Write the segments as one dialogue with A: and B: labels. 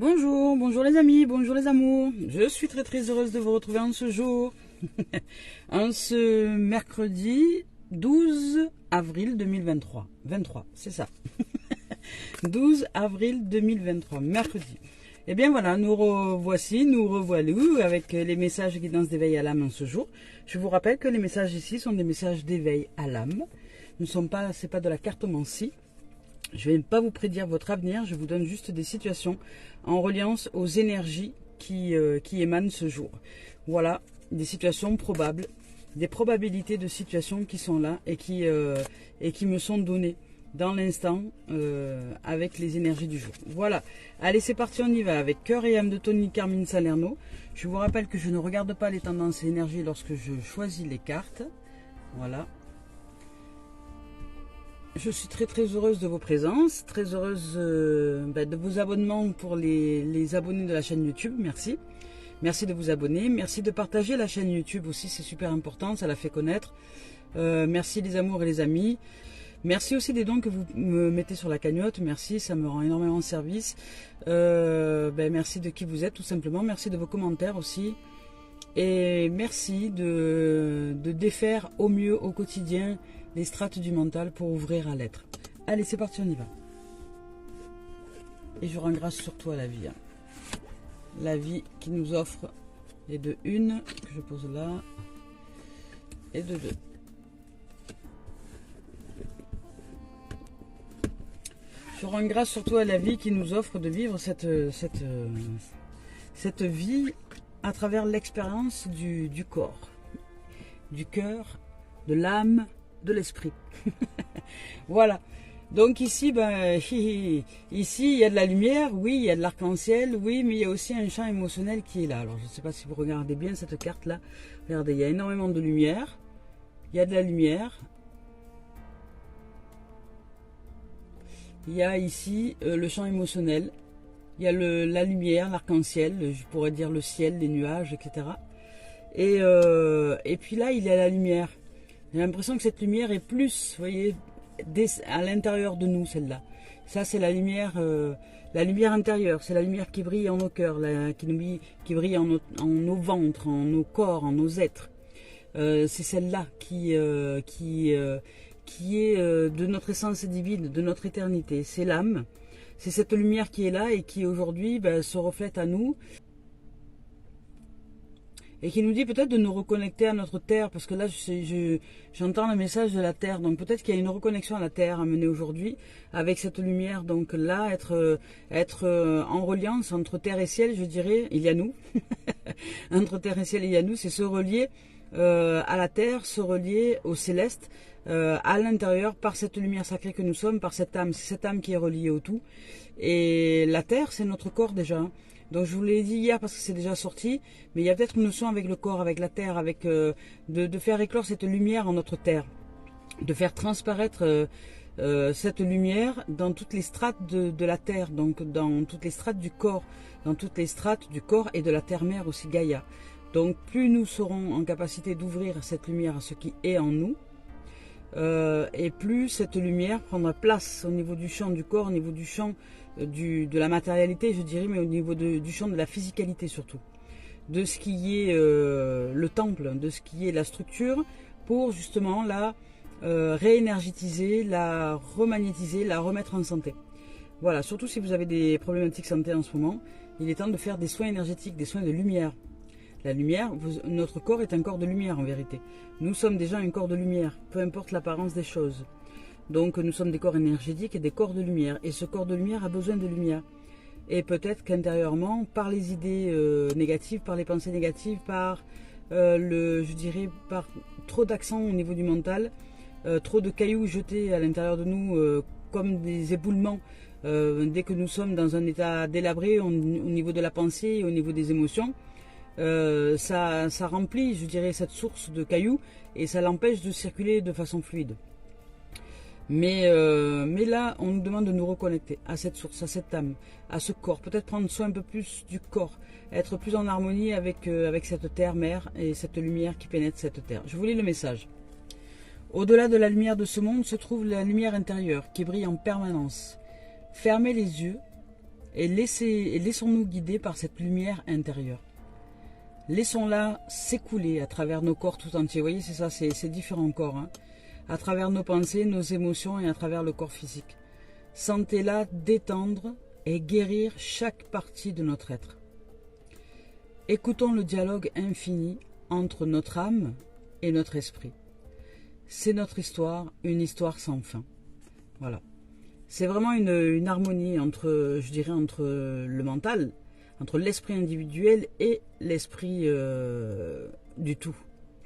A: Bonjour, bonjour les amis, bonjour les amours. Je suis très heureuse de vous retrouver en ce jour, en ce mercredi 12 avril 2023. 23, c'est ça. 12 avril 2023, mercredi. Et bien voilà, nous revoilà avec les messages guidance d'éveil à l'âme en ce jour. Je vous rappelle que les messages ici sont des messages d'éveil à l'âme. C'est pas de la cartomancie. Je ne vais pas vous prédire votre avenir, je vous donne juste des situations en reliance aux énergies qui émanent ce jour. Voilà, des situations probables, des probabilités de situations qui sont là et qui me sont données dans l'instant avec les énergies du jour. Voilà, allez c'est parti, on y va avec Cœur et âme de Tony Carmine Salerno. Je vous rappelle que je ne regarde pas les tendances et énergies lorsque je choisis les cartes. Voilà. Je suis très heureuse de vos présences, très heureuse de vos abonnements pour les abonnés de la chaîne YouTube, merci. Merci de vous abonner, merci de partager la chaîne YouTube aussi, c'est super important, ça la fait connaître. Merci les amours et les amis. Merci aussi des dons que vous me mettez sur la cagnotte, merci, ça me rend énormément service. Merci de qui vous êtes tout simplement, merci de vos commentaires aussi. Et merci de défaire au mieux au quotidien les strates du mental pour ouvrir à l'être. Allez, c'est parti, on y va. Et je rends grâce surtout à la vie. La vie qui nous offre les deux une, que je pose là, et de deux. Je rends grâce surtout à la vie qui nous offre de vivre cette vie à travers l'expérience du corps, du cœur, de l'âme, de l'esprit. Voilà. Donc ici, ici, il y a de la lumière, oui, il y a de l'arc-en-ciel, oui, mais il y a aussi un champ émotionnel qui est là. Alors, je ne sais pas si vous regardez bien cette carte-là. Regardez, il y a énormément de lumière. Il y a de la lumière. Il y a ici le champ émotionnel. Il y a la lumière, l'arc-en-ciel, je pourrais dire le ciel, les nuages, etc. Et puis là, il y a la lumière. J'ai l'impression que cette lumière est plus, vous voyez, à l'intérieur de nous, celle-là. Ça, c'est la lumière intérieure. C'est la lumière qui brille en nos cœurs, qui brille en nos ventres, en nos corps, en nos êtres. C'est celle-là qui est de notre essence divine, de notre éternité. C'est l'âme. C'est cette lumière qui est là et qui aujourd'hui se reflète à nous. Et qui nous dit peut-être de nous reconnecter à notre terre, parce que là j'entends le message de la terre, donc peut-être qu'il y a une reconnexion à la terre à mener aujourd'hui, avec cette lumière, donc là être en reliance entre terre et ciel, je dirais, il y a nous, entre terre et ciel il y a nous, c'est se relier à la terre, se relier au céleste, à l'intérieur, par cette lumière sacrée que nous sommes, par cette âme, c'est cette âme qui est reliée au tout, et la terre c'est notre corps déjà. Donc je vous l'ai dit hier parce que c'est déjà sorti, mais il y a peut-être une notion avec le corps, avec la terre, avec de faire éclore cette lumière en notre terre, de faire transparaître cette lumière dans toutes les strates de la terre, donc dans toutes les strates du corps, dans toutes les strates du corps et de la terre-mère aussi, Gaïa. Donc plus nous serons en capacité d'ouvrir cette lumière à ce qui est en nous, et plus cette lumière prendra place au niveau du champ du corps, au niveau du champ de la matérialité, je dirais, mais au niveau du champ de la physicalité surtout, de ce qui est le temple, de ce qui est la structure, pour justement la réénergétiser, la remagnétiser, la remettre en santé. Voilà, surtout si vous avez des problématiques santé en ce moment, il est temps de faire des soins énergétiques, des soins de lumière. La lumière, notre corps est un corps de lumière en vérité. Nous sommes déjà un corps de lumière, peu importe l'apparence des choses. Donc nous sommes des corps énergétiques et des corps de lumière. Et ce corps de lumière a besoin de lumière. Et peut-être qu'intérieurement, par les idées négatives, par les pensées négatives, par je dirais, par trop d'accent au niveau du mental, trop de cailloux jetés à l'intérieur de nous comme des éboulements, dès que nous sommes dans un état délabré au niveau de la pensée et au niveau des émotions, ça remplit, je dirais, cette source de cailloux et ça l'empêche de circuler de façon fluide. Mais là, on nous demande de nous reconnecter à cette source, à cette âme, à ce corps. Peut-être prendre soin un peu plus du corps, être plus en harmonie avec cette terre-mère et cette lumière qui pénètre cette terre. Je vous lis le message. Au-delà de la lumière de ce monde se trouve la lumière intérieure qui brille en permanence. Fermez les yeux et laissons-nous guider par cette lumière intérieure. Laissons-la s'écouler à travers nos corps tout entiers. Vous voyez, c'est ça, c'est différents corps. Hein. À travers nos pensées, nos émotions et à travers le corps physique. Sentez-la détendre et guérir chaque partie de notre être. Écoutons le dialogue infini entre notre âme et notre esprit. C'est notre histoire, une histoire sans fin. Voilà. C'est vraiment une harmonie entre, je dirais, entre le mental, entre l'esprit individuel et l'esprit du tout.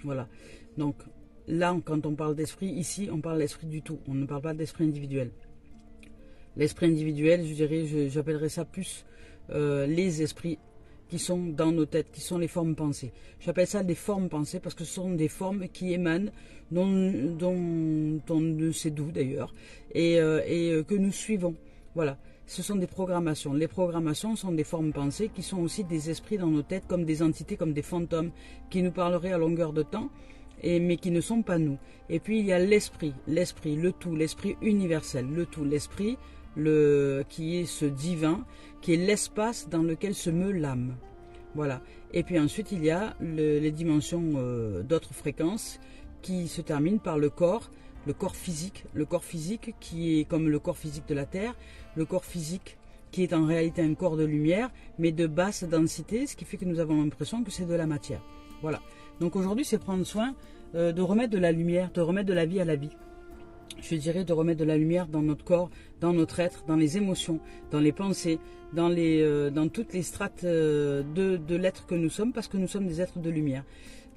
A: Voilà. Donc là, quand on parle d'esprit, ici, on parle d'esprit du tout. On ne parle pas d'esprit individuel. L'esprit individuel, je dirais, j'appellerais ça plus les esprits qui sont dans nos têtes, qui sont les formes pensées. J'appelle ça des formes pensées parce que ce sont des formes qui émanent, dont on ne sait d'où d'ailleurs, et que nous suivons. Voilà. Ce sont des programmations. Les programmations sont des formes pensées qui sont aussi des esprits dans nos têtes, comme des entités, comme des fantômes, qui nous parleraient à longueur de temps, mais qui ne sont pas nous. Et puis il y a l'esprit, le tout, l'esprit universel, le tout, l'esprit qui est ce divin, qui est l'espace dans lequel se meut l'âme. Voilà. Et puis ensuite il y a les dimensions d'autres fréquences qui se terminent par le corps physique qui est comme le corps physique de la Terre, le corps physique qui est en réalité un corps de lumière, mais de basse densité, ce qui fait que nous avons l'impression que c'est de la matière. Voilà. Donc aujourd'hui, c'est prendre soin de remettre de la lumière, de remettre de la vie à la vie. Je dirais de remettre de la lumière dans notre corps, dans notre être, dans les émotions, dans les pensées, dans toutes les strates de l'être que nous sommes, parce que nous sommes des êtres de lumière.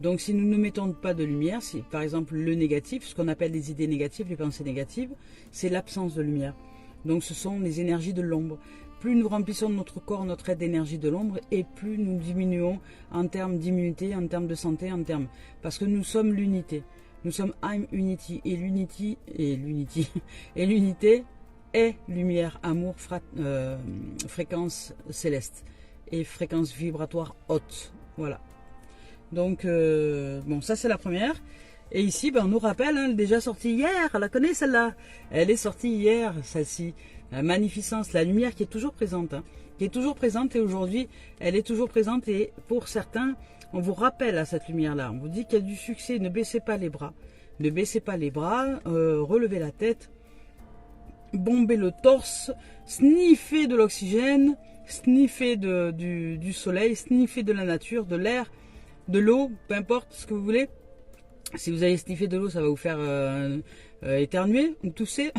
A: Donc si nous ne mettons pas de lumière, si par exemple le négatif, ce qu'on appelle les idées négatives, les pensées négatives, c'est l'absence de lumière. Donc ce sont les énergies de l'ombre. Plus nous remplissons notre corps, notre être d'énergie de l'ombre, et plus nous diminuons en termes d'immunité, en termes de santé, parce que nous sommes l'unité. Nous sommes I'm Unity, et l'unité est lumière, amour, fréquence céleste et fréquence vibratoire haute. Voilà. Donc, bon, ça c'est la première. Et ici, on nous rappelle, elle est déjà sortie hier, elle la connaît celle-là. Elle est sortie hier, celle-ci. La magnificence, la lumière qui est toujours présente. Qui est toujours présente et aujourd'hui, elle est toujours présente. Et pour certains, on vous rappelle à cette lumière-là. On vous dit qu'il y a du succès, ne baissez pas les bras. Ne baissez pas les bras, relevez la tête, bombez le torse, sniffez de l'oxygène, sniffez du soleil, sniffez de la nature, de l'air, de l'eau, peu importe ce que vous voulez. Si vous allez sniffer de l'eau, ça va vous faire éternuer ou tousser.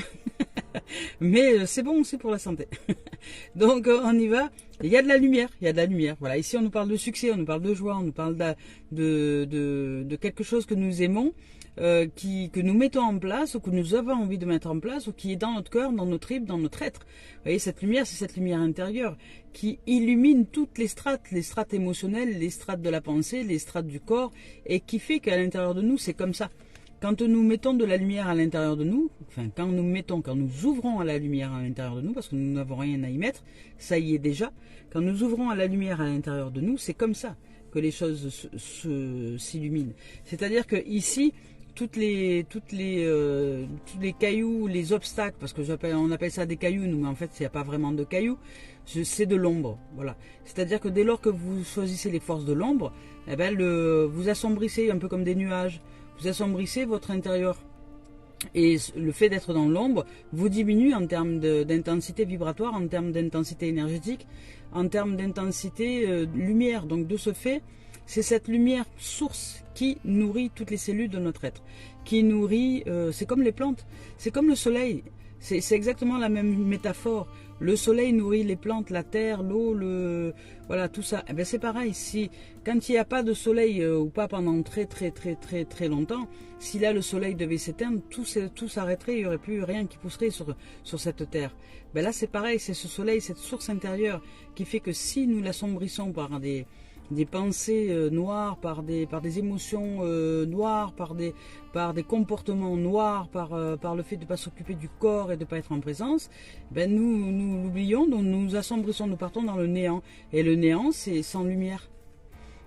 A: Mais c'est bon aussi pour la santé. Donc on y va. Il y a de la lumière, il y a de la lumière. Voilà, ici on nous parle de succès, on nous parle de joie, on nous parle de quelque chose que nous aimons, que nous mettons en place ou que nous avons envie de mettre en place ou qui est dans notre cœur, dans notre tripes, dans notre être. Vous voyez, cette lumière, c'est cette lumière intérieure qui illumine toutes les strates émotionnelles, les strates de la pensée, les strates du corps, et qui fait qu'à l'intérieur de nous, c'est comme ça. Quand nous mettons de la lumière à l'intérieur de nous, enfin quand nous ouvrons à la lumière à l'intérieur de nous, parce que nous n'avons rien à y mettre, ça y est déjà, quand nous ouvrons à la lumière à l'intérieur de nous, c'est comme ça que les choses s'illuminent. C'est-à-dire que ici, tous les cailloux, les obstacles, parce que on appelle ça des cailloux, nous, mais en fait, il n'y a pas vraiment de cailloux, c'est de l'ombre. Voilà. C'est-à-dire que dès lors que vous choisissez les forces de l'ombre, eh ben, vous assombrissez un peu comme des nuages. Vous assombrissez votre intérieur. Et le fait d'être dans l'ombre vous diminue en termes d'intensité vibratoire, en termes d'intensité énergétique, en termes d'intensité lumière. Donc de ce fait, c'est cette lumière source qui nourrit toutes les cellules de notre être. Qui nourrit, c'est comme les plantes, c'est comme le soleil. C'est exactement la même métaphore. Le soleil nourrit les plantes, la terre, l'eau, voilà, tout ça. Eh bien, c'est pareil. Quand il n'y a pas de soleil ou pas pendant très longtemps, si là le soleil devait s'éteindre, tout s'arrêterait, il n'y aurait plus rien qui pousserait sur cette terre. Ben là, c'est pareil. C'est ce soleil, cette source intérieure qui fait que si nous l'assombrissons par des pensées noires, par des émotions noires, par des comportements noirs, par le fait de ne pas s'occuper du corps et de ne pas être en présence, ben nous l'oublions, donc nous assombrissons, nous partons dans le néant. Et le néant, c'est sans lumière.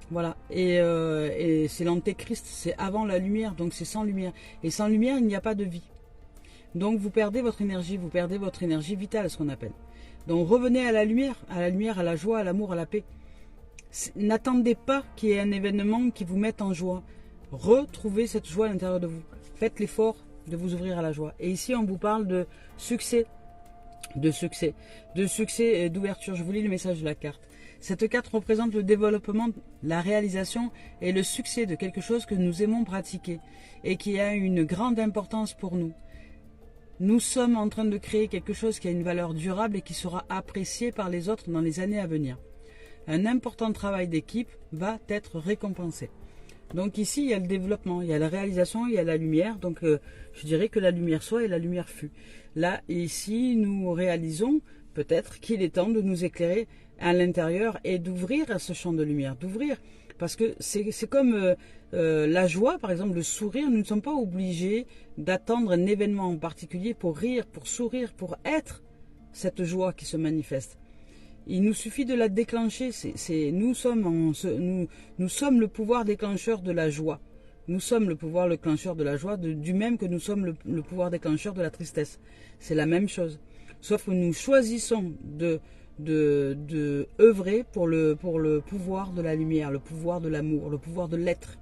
A: Voilà. Et c'est l'antéchrist, c'est avant la lumière, donc c'est sans lumière. Et sans lumière, il n'y a pas de vie. Donc vous perdez votre énergie vitale, ce qu'on appelle. Donc revenez à la lumière, à la joie, à l'amour, à la paix. N'attendez pas qu'il y ait un événement qui vous mette en joie. Retrouvez cette joie à l'intérieur de vous. Faites l'effort de vous ouvrir à la joie. Et ici, on vous parle de succès, et d'ouverture. Je vous lis le message de la carte. Cette carte représente le développement, la réalisation et le succès de quelque chose que nous aimons pratiquer et qui a une grande importance pour nous. Nous sommes en train de créer quelque chose qui a une valeur durable et qui sera apprécié par les autres dans les années à venir. Un important travail d'équipe va être récompensé. Donc ici, il y a le développement, il y a la réalisation, il y a la lumière. Donc je dirais que la lumière soit et la lumière fut. Là, ici, nous réalisons peut-être qu'il est temps de nous éclairer à l'intérieur et d'ouvrir à ce champ de lumière, d'ouvrir. Parce que c'est comme la joie, par exemple, le sourire. Nous ne sommes pas obligés d'attendre un événement en particulier pour rire, pour sourire, pour être cette joie qui se manifeste. Il nous suffit de la déclencher. Nous sommes le pouvoir déclencheur de la joie. Nous sommes le pouvoir déclencheur de la joie, du même que nous sommes le pouvoir déclencheur de la tristesse. C'est la même chose. Sauf que nous choisissons de œuvrer pour le pouvoir de la lumière, le pouvoir de l'amour, le pouvoir de l'être.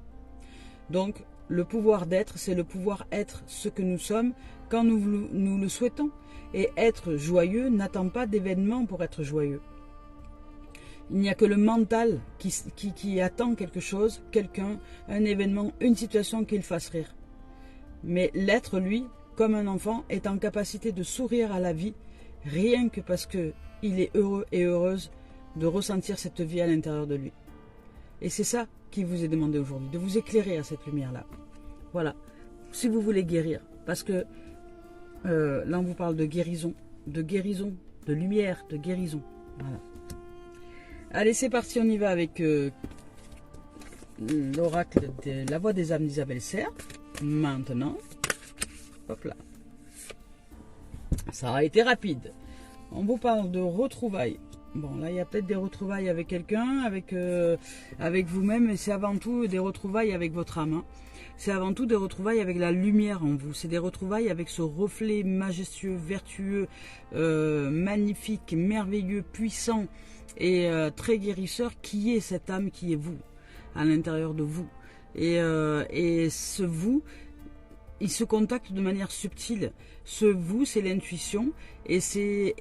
A: Donc, le pouvoir d'être, c'est le pouvoir être ce que nous sommes quand nous le souhaitons. Et être joyeux n'attend pas d'événements pour être joyeux. Il n'y a que le mental qui attend quelque chose, quelqu'un, un événement, une situation qui le fasse rire. Mais l'être, lui, comme un enfant, est en capacité de sourire à la vie, rien que parce qu'il est heureux et heureuse de ressentir cette vie à l'intérieur de lui. Et c'est ça qui vous est demandé aujourd'hui, de vous éclairer à cette lumière-là. Voilà, si vous voulez guérir, parce que là on vous parle de guérison, de lumière, de guérison. Voilà. Allez, c'est parti, on y va avec l'oracle de la voix des âmes d'Isabelle Serre. Maintenant, hop là. Ça a été rapide. On vous parle de retrouvailles. Bon, là, il y a peut-être des retrouvailles avec quelqu'un, avec vous-même, mais c'est avant tout des retrouvailles avec votre âme. Hein. C'est avant tout des retrouvailles avec la lumière en vous. C'est des retrouvailles avec ce reflet majestueux, vertueux, magnifique, merveilleux, puissant et très guérisseur qui est cette âme qui est vous, à l'intérieur de vous. Et ce vous, il se contacte de manière subtile. Ce vous, c'est l'intuition et c'est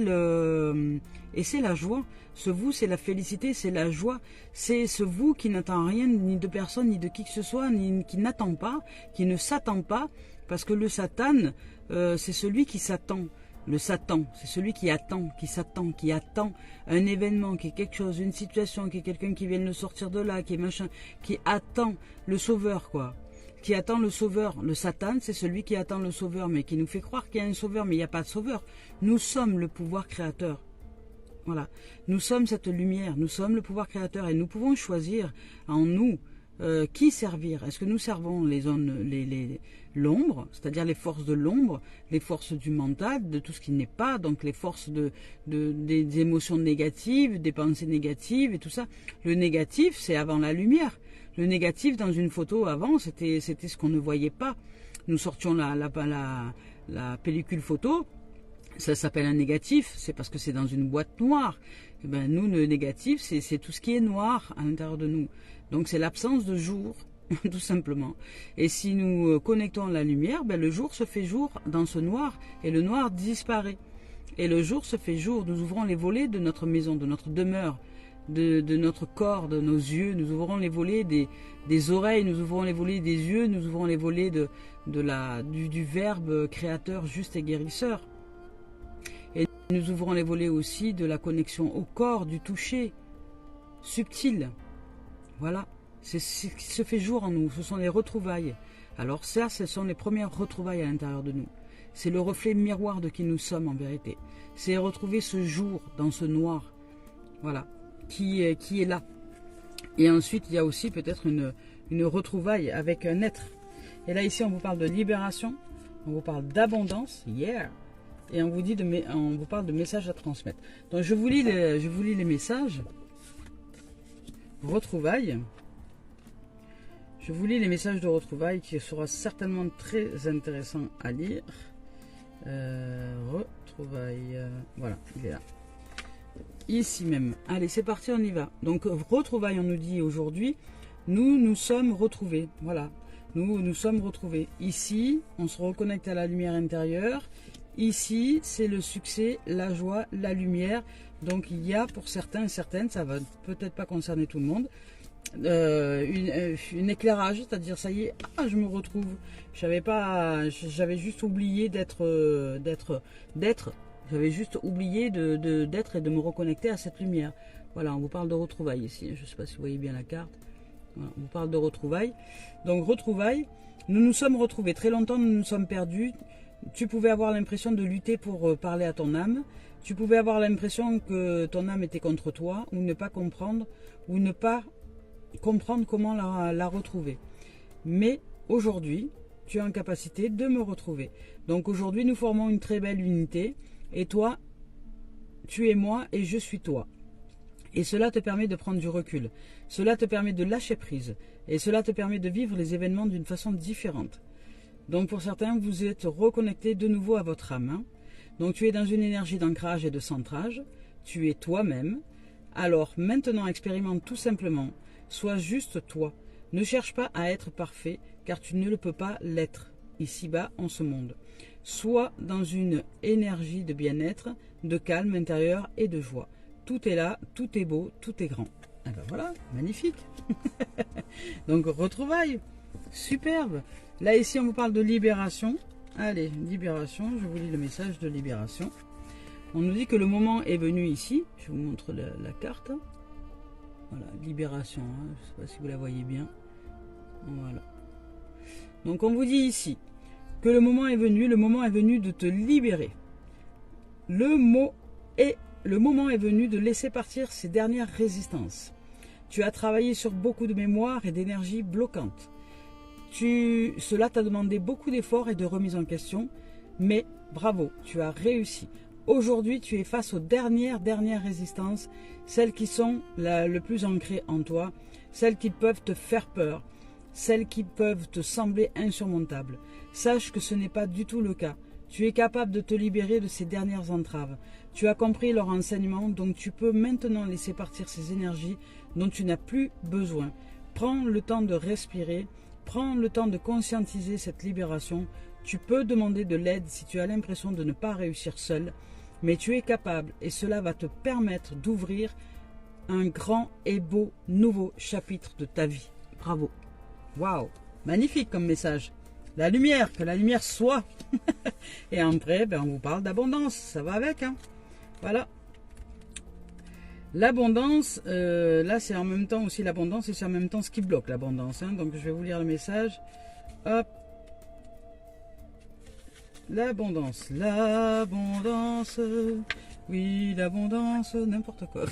A: la joie. Ce vous, c'est la félicité, c'est la joie. C'est ce vous qui n'attend rien, ni de personne, ni de qui que ce soit, qui n'attend pas, qui ne s'attend pas. Parce que le Satan, c'est celui qui s'attend. Le Satan, c'est celui qui attend, qui attend un événement, qui est quelque chose, une situation, qui est quelqu'un qui vient le sortir de là, qui est machin, qui attend le sauveur, quoi. Qui attend le sauveur. Le Satan, c'est celui qui attend le sauveur, mais qui nous fait croire qu'il y a un sauveur, mais il n'y a pas de sauveur. Nous sommes le pouvoir créateur. Voilà. Nous sommes cette lumière, nous sommes le pouvoir créateur et nous pouvons choisir en nous qui servir. Est-ce que nous servons l'ombre, c'est-à-dire les forces de l'ombre, les forces du mental, de tout ce qui n'est pas, donc les forces des émotions négatives, des pensées négatives et tout ça. Le négatif, c'est avant la lumière. Le négatif, dans une photo avant, c'était ce qu'on ne voyait pas. Nous sortions la pellicule photo, ça s'appelle un négatif, c'est parce que c'est dans une boîte noire. Et ben, nous, le négatif, c'est tout ce qui est noir à l'intérieur de nous. Donc c'est l'absence de jour, tout simplement. Et si nous connectons à la lumière, ben, le jour se fait jour dans ce noir et le noir disparaît. Et le jour se fait jour, nous ouvrons les volets de notre maison, de notre demeure, de notre corps, de nos yeux, nous ouvrons les volets des oreilles, nous ouvrons les volets des yeux, nous ouvrons les volets du verbe créateur juste et guérisseur. Et nous ouvrons les volets aussi de la connexion au corps, du toucher subtil. Voilà, c'est ce qui se fait jour en nous, ce sont les retrouvailles. Alors ça, ce sont les premières retrouvailles à l'intérieur de nous. C'est le reflet miroir de qui nous sommes en vérité. C'est retrouver ce jour dans ce noir, voilà, qui est là. Et ensuite, il y a aussi peut-être une retrouvaille avec un être. Et là, ici, on vous parle de libération, on vous parle d'abondance, yeah. Et on vous parle de messages à transmettre. Donc je vous lis les messages. Retrouvailles. Je vous lis les messages de retrouvailles qui sera certainement très intéressant à lire. Retrouvailles. Voilà, il est là. Ici même. Allez, c'est parti, on y va. Donc, retrouvailles, on nous dit aujourd'hui, nous nous sommes retrouvés. Voilà, nous sommes retrouvés. Ici, on se reconnecte à la lumière intérieure. Ici, c'est le succès, la joie, la lumière. Donc, il y a pour certains et certaines, ça va peut-être pas concerner tout le monde, une éclairage, c'est-à-dire ça y est, je me retrouve. J'avais juste oublié j'avais juste oublié d'être et de me reconnecter à cette lumière. Voilà, on vous parle de retrouvailles ici. Je ne sais pas si vous voyez bien la carte. Voilà, on vous parle de retrouvailles. Donc retrouvailles, nous nous sommes retrouvés. Très longtemps, nous nous sommes perdus. Tu pouvais avoir l'impression de lutter pour parler à ton âme. Tu pouvais avoir l'impression que ton âme était contre toi, ou ne pas comprendre comment la retrouver. Mais aujourd'hui, tu es en capacité de me retrouver. Donc aujourd'hui, nous formons une très belle unité. Et toi, tu es moi et je suis toi. Et cela te permet de prendre du recul. Cela te permet de lâcher prise. Et cela te permet de vivre les événements d'une façon différente. Donc pour certains, vous êtes reconnectés de nouveau à votre âme. Hein. Donc tu es dans une énergie d'ancrage et de centrage. Tu es toi-même. Alors maintenant, expérimente tout simplement. Sois juste toi. Ne cherche pas à être parfait, car tu ne le peux pas l'être, ici-bas en ce monde. Sois dans une énergie de bien-être, de calme intérieur et de joie. Tout est là, tout est beau, tout est grand. Et ben voilà, magnifique. Donc retrouvailles, superbe. Là ici on vous parle de libération. Allez, libération, je vous lis le message de libération. On nous dit que le moment est venu ici. Je vous montre la carte. Voilà, libération, hein. Je ne sais pas si vous la voyez bien. Voilà. Donc on vous dit ici que le moment est venu de te libérer. Le moment est venu de laisser partir ces dernières résistances. Tu as travaillé sur beaucoup de mémoire et d'énergie bloquantes. Cela t'a demandé beaucoup d'efforts et de remise en question, mais bravo, tu as réussi. Aujourd'hui, tu es face aux dernières résistances, celles qui sont le plus ancrées en toi, celles qui peuvent te faire peur, celles qui peuvent te sembler insurmontables. Sache que ce n'est pas du tout le cas. Tu es capable de te libérer de ces dernières entraves. Tu as compris leur enseignement, donc tu peux maintenant laisser partir ces énergies dont tu n'as plus besoin. Prends le temps de respirer, prends le temps de conscientiser cette libération. Tu peux demander de l'aide si tu as l'impression de ne pas réussir seul, mais tu es capable et cela va te permettre d'ouvrir un grand et beau nouveau chapitre de ta vie. Bravo. Waouh, magnifique comme message. La lumière, que la lumière soit. Et après, on vous parle d'abondance, ça va avec. Hein. Voilà. L'abondance, là c'est en même temps aussi l'abondance et c'est en même temps ce qui bloque l'abondance. Hein. Donc je vais vous lire le message. Hop. L'abondance, oui l'abondance, n'importe quoi.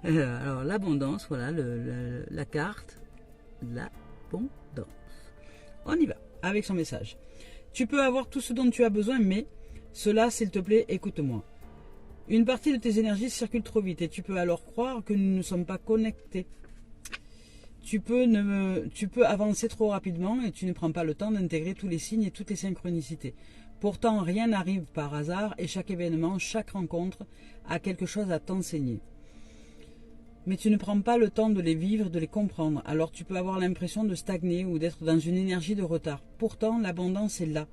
A: Alors l'abondance, voilà la carte, l'abondance. On y va, avec son message. Tu peux avoir tout ce dont tu as besoin, mais cela, s'il te plaît, écoute-moi. Une partie de tes énergies circule trop vite et tu peux alors croire que nous ne sommes pas connectés. Tu peux avancer trop rapidement et tu ne prends pas le temps d'intégrer tous les signes et toutes les synchronicités. Pourtant, rien n'arrive par hasard et chaque événement, chaque rencontre a quelque chose à t'enseigner. Mais tu ne prends pas le temps de les vivre, de les comprendre. Alors tu peux avoir l'impression de stagner ou d'être dans une énergie de retard. Pourtant, l'abondance est là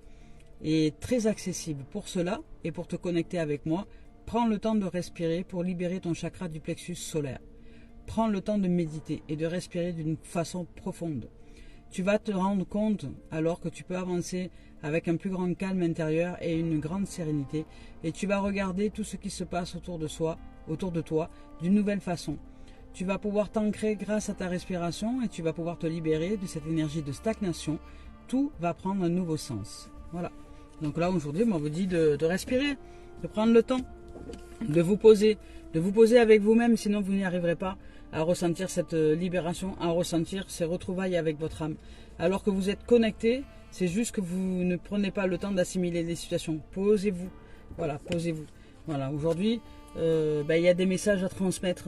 A: et très accessible. Pour cela, et pour te connecter avec moi, prends le temps de respirer pour libérer ton chakra du plexus solaire. Prends le temps de méditer et de respirer d'une façon profonde. Tu vas te rendre compte alors que tu peux avancer avec un plus grand calme intérieur et une grande sérénité. Et tu vas regarder tout ce qui se passe autour de toi, d'une nouvelle façon. Tu vas pouvoir t'ancrer grâce à ta respiration et tu vas pouvoir te libérer de cette énergie de stagnation. Tout va prendre un nouveau sens. Voilà. Donc là, aujourd'hui, on vous dit de respirer, de prendre le temps, de vous poser avec vous-même, sinon vous n'y arriverez pas à ressentir cette libération, à ressentir ces retrouvailles avec votre âme. Alors que vous êtes connecté, c'est juste que vous ne prenez pas le temps d'assimiler les situations. Posez-vous. Voilà, posez-vous. Voilà, aujourd'hui, il y a des messages à transmettre.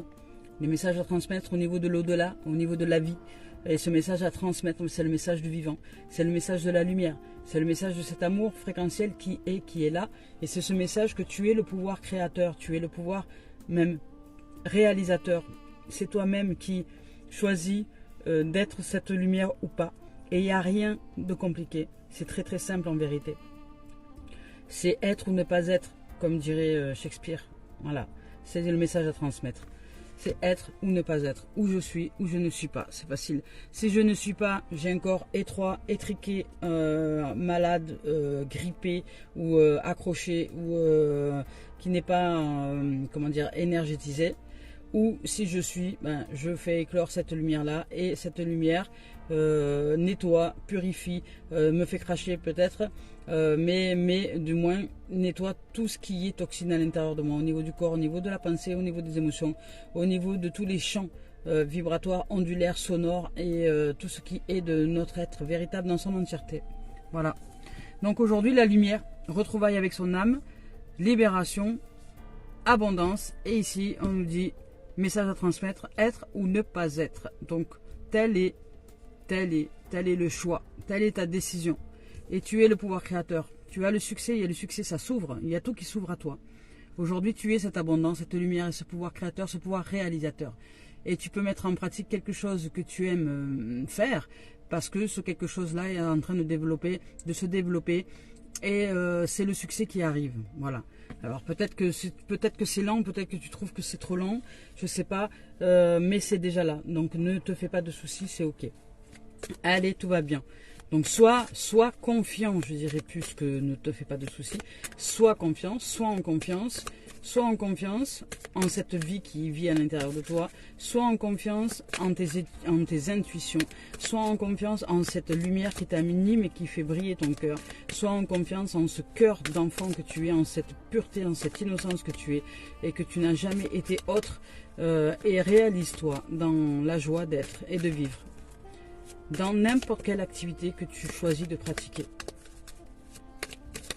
A: Des messages à transmettre au niveau de l'au-delà, au niveau de la vie. Et ce message à transmettre, c'est le message du vivant, c'est le message de la lumière, c'est le message de cet amour fréquentiel qui est là. Et c'est ce message que tu es le pouvoir créateur, tu es le pouvoir même réalisateur. C'est toi-même qui choisis d'être cette lumière ou pas. Et il n'y a rien de compliqué. C'est très très simple en vérité. C'est être ou ne pas être, comme dirait Shakespeare. Voilà, c'est le message à transmettre. C'est être ou ne pas être, où je suis, où je ne suis pas. C'est facile. Si je ne suis pas, j'ai un corps étroit, étriqué, malade, grippé ou accroché ou qui n'est pas, comment dire, énergétisé. Ou si je suis, ben, je fais éclore cette lumière-là et cette lumière nettoie, purifie, me fait cracher peut-être, mais du moins nettoie tout ce qui est toxine à l'intérieur de moi, au niveau du corps, au niveau de la pensée, au niveau des émotions, au niveau de tous les champs vibratoires, ondulaires, sonores et tout ce qui est de notre être véritable dans son entièreté. Voilà. Donc aujourd'hui, la lumière, retrouvaille avec son âme, libération, abondance, et ici on nous dit message à transmettre, être ou ne pas être. Donc tel est le choix, telle est ta décision. Et tu es le pouvoir créateur. Tu as le succès, et le succès ça s'ouvre, il y a tout qui s'ouvre à toi. Aujourd'hui tu es cette abondance, cette lumière et ce pouvoir créateur, ce pouvoir réalisateur. Et tu peux mettre en pratique quelque chose que tu aimes faire, parce que ce quelque chose-là est en train de se développer, et c'est le succès qui arrive. Voilà. Alors peut-être que c'est lent, peut-être que tu trouves que c'est trop lent, je sais pas, mais c'est déjà là. Donc ne te fais pas de soucis, c'est ok. Allez, tout va bien. Donc sois confiant, je dirais plus que ne te fais pas de soucis. Sois confiant, sois en confiance en cette vie qui vit à l'intérieur de toi. Sois en confiance en tes intuitions. Sois en confiance en cette lumière qui t'anime et qui fait briller ton cœur. Sois en confiance en ce cœur d'enfant que tu es, en cette pureté, en cette innocence que tu es et que tu n'as jamais été autre. Et réalise-toi dans la joie d'être et de vivre. Dans n'importe quelle activité que tu choisis de pratiquer.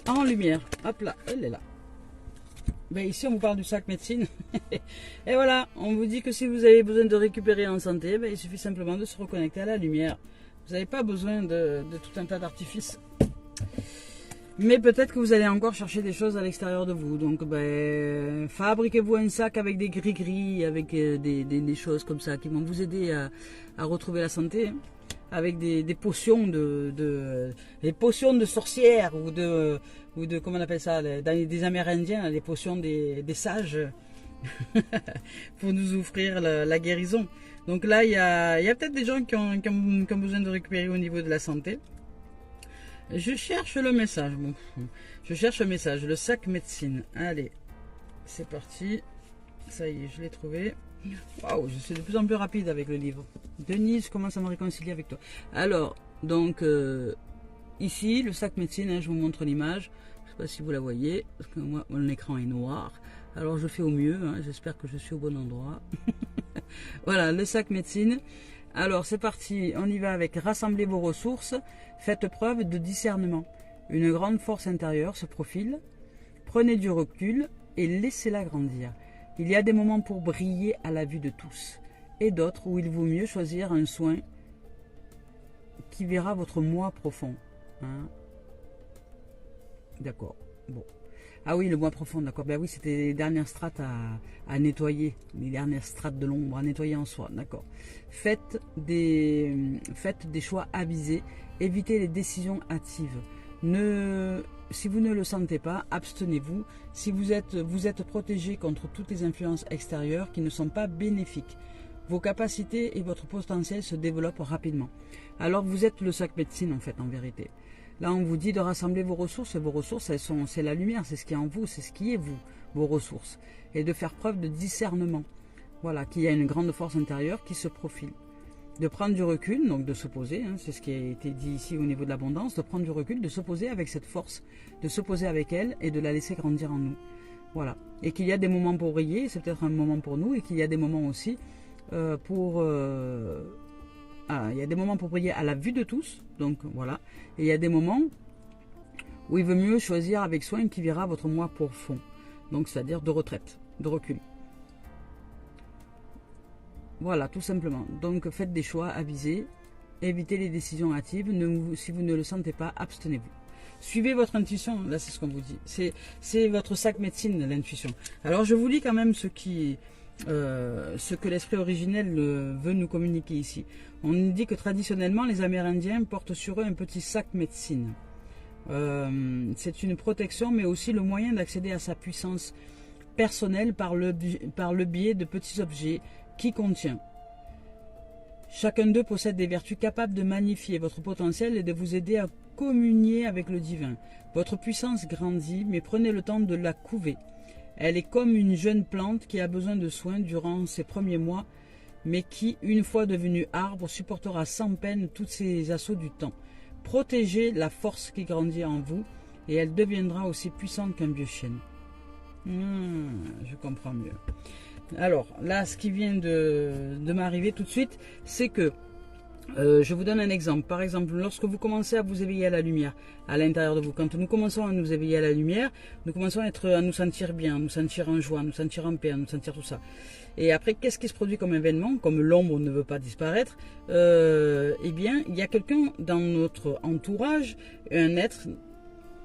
A: En lumière. Hop là, elle est là. Ben ici, on vous parle du sac médecine. Et voilà, on vous dit que si vous avez besoin de récupérer en santé, ben, il suffit simplement de se reconnecter à la lumière. Vous n'avez pas besoin de tout un tas d'artifices. Mais peut-être que vous allez encore chercher des choses à l'extérieur de vous. Donc, ben, fabriquez-vous un sac avec des gris-gris, avec des choses comme ça qui vont vous aider à retrouver la santé. Hein. Avec des potions des potions de sorcières ou de comment on appelle ça, des Amérindiens, les potions des sages pour nous offrir la guérison. Donc là, il y a peut-être des gens qui ont besoin de récupérer au niveau de la santé. Je cherche le message. Bon, je cherche le message, le sac médecine. Allez, c'est parti. Ça y est, je l'ai trouvé. Waouh, je suis de plus en plus rapide avec le livre. Denise, commence à me réconcilier avec toi. Alors, donc, ici, le sac médecine, hein, je vous montre l'image. Je ne sais pas si vous la voyez, parce que moi, mon écran est noir. Alors, je fais au mieux. Hein, j'espère que je suis au bon endroit. Voilà, le sac médecine. Alors, c'est parti. On y va avec rassemblez vos ressources. Faites preuve de discernement. Une grande force intérieure se profile. Prenez du recul et laissez-la grandir. Il y a des moments pour briller à la vue de tous, et d'autres où il vaut mieux choisir un soin qui verra votre moi profond. Hein? D'accord. Bon. Ah oui, le moi profond, d'accord. Ben oui, c'était les dernières strates à nettoyer, les dernières strates de l'ombre à nettoyer en soi, d'accord. Faites des choix avisés, évitez les décisions hâtives. Si vous ne le sentez pas, abstenez-vous. Si vous êtes protégé contre toutes les influences extérieures qui ne sont pas bénéfiques. Vos capacités et votre potentiel se développent rapidement. Alors vous êtes le sac médecine en fait, en vérité. Là on vous dit de rassembler vos ressources. Vos ressources, c'est la lumière, c'est ce qui est en vous, c'est ce qui est vous, vos ressources. Et de faire preuve de discernement. Voilà, qu'il y a une grande force intérieure qui se profile. De prendre du recul, donc de s'opposer, hein, c'est ce qui a été dit ici au niveau de l'abondance, de prendre du recul, de s'opposer avec cette force, de s'opposer avec elle et de la laisser grandir en nous. Voilà. Et qu'il y a des moments pour briller, c'est peut-être un moment pour nous, et qu'il y a des moments aussi il y a des moments pour briller à la vue de tous, donc voilà. Et il y a des moments où il vaut mieux choisir avec soin qui verra votre moi profond. Donc c'est-à-dire de retraite, de recul. Voilà, tout simplement. Donc faites des choix avisés, évitez les décisions hâtives, si vous ne le sentez pas, abstenez-vous. Suivez votre intuition, là c'est ce qu'on vous dit. C'est votre sac médecine, l'intuition. Alors je vous lis quand même ce que l'esprit originel veut nous communiquer ici. On nous dit que traditionnellement, les Amérindiens portent sur eux un petit sac médecine. C'est une protection, mais aussi le moyen d'accéder à sa puissance personnelle par le biais de petits objets qui contient. Chacun d'eux possède des vertus capables de magnifier votre potentiel et de vous aider à communier avec le divin. Votre puissance grandit, mais prenez le temps de la couver. Elle est comme une jeune plante qui a besoin de soins durant ses premiers mois, mais qui, une fois devenue arbre, supportera sans peine tous ces assauts du temps. Protégez la force qui grandit en vous, et elle deviendra aussi puissante qu'un vieux chêne. Je comprends mieux. Alors, là, ce qui vient de m'arriver tout de suite, c'est que je vous donne un exemple. Par exemple, lorsque vous commencez à vous éveiller à la lumière, à l'intérieur de vous, quand nous commençons à nous éveiller à la lumière, nous commençons à nous sentir bien, à nous sentir en joie, à nous sentir en paix, à nous sentir tout ça. Et après, qu'est-ce qui se produit comme événement? Comme l'ombre ne veut pas disparaître, eh bien, il y a quelqu'un dans notre entourage, un être,